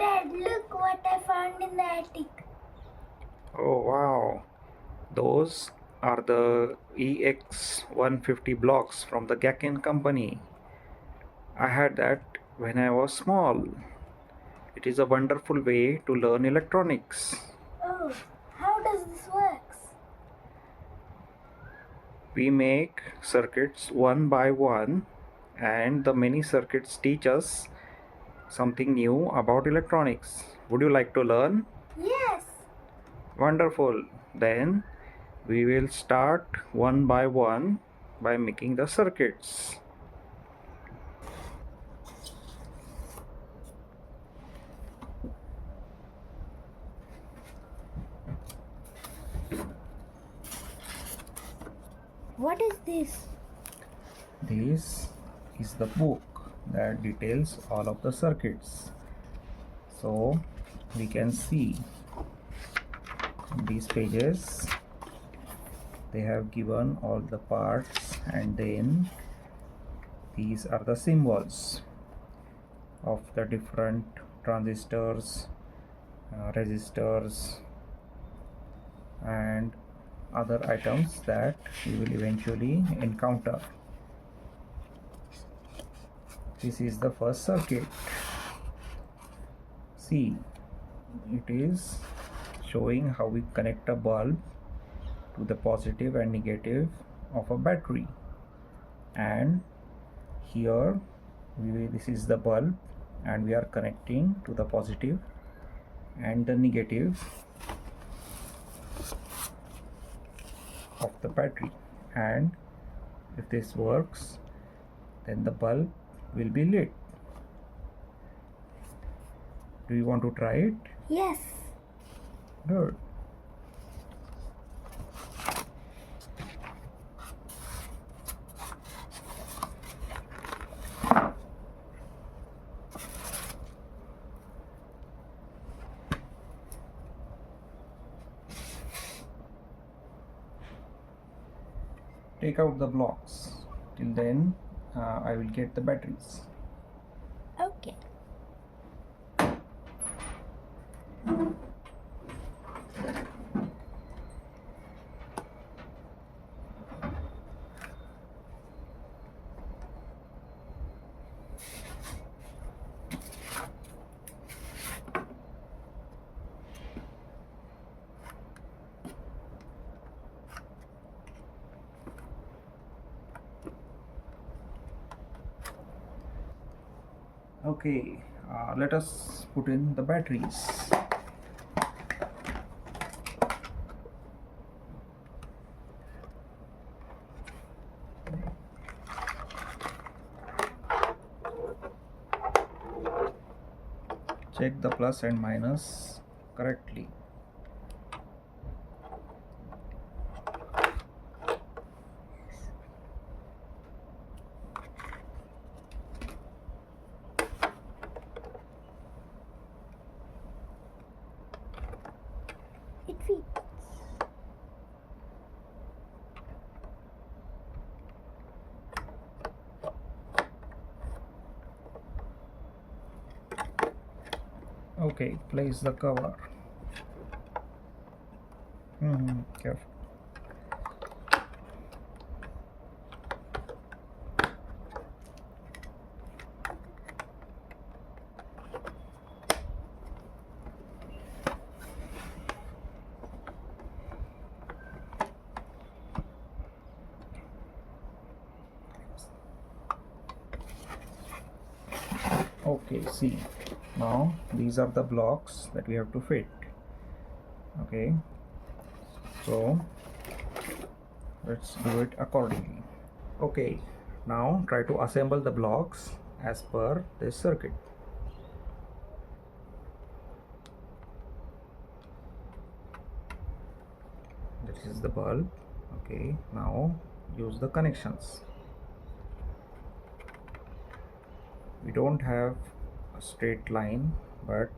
Dad, look what I found in the attic. Oh wow, those are the EX150 blocks from the Gakken company. I had that when I was small. It is a wonderful way to learn electronics. Oh, how does this works? We make circuits one by one, and the many circuits teach us something new about electronics. Would you like to learn? Yes. Wonderful. Then we will start one by one by making the circuits. What is this? This is the book that details all of the circuits. So we can see these pages, they have given all the parts, and then these are the symbols of the different transistors, resistors, and other items that we will eventually encounter. This is the first circuit. See, it is showing how we connect a bulb to the positive and negative of a battery. And here this is the bulb, and we are connecting to the positive and the negative of the battery. And if this works, then the bulb will be lit. Do you want to try it? Yes. Good. Take out the blocks. Till then, I will get the batteries. Okay. Okay, let us put in the batteries. Check the plus and minus correctly. It fits. Okay, place the cover. Careful. Okay, see, now these are the blocks that we have to fit. Okay, so let's do it accordingly. Okay, now try to assemble the blocks as per this circuit. This is the bulb. Okay, now use the connections. We don't have a straight line, but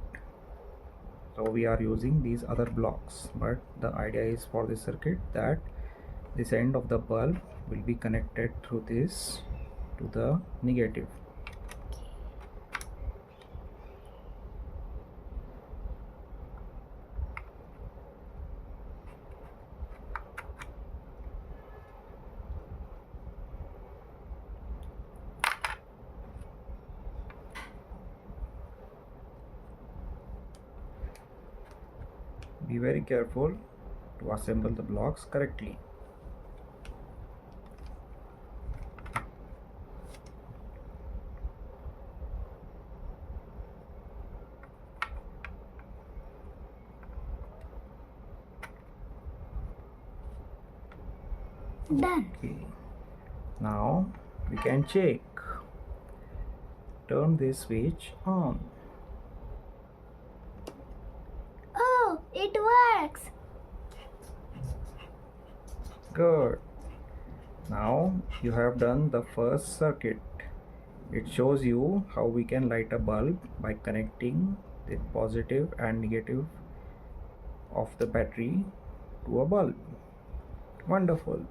so we are using these other blocks, but the idea is for this circuit that this end of the bulb will be connected through this to the negative. Be very careful to assemble the blocks correctly. Done. Okay. Now we can check. Turn this switch on. Oh, it works. Good. Now you have done the first circuit. It shows you how we can light a bulb by connecting the positive and negative of the battery to a bulb. Wonderful.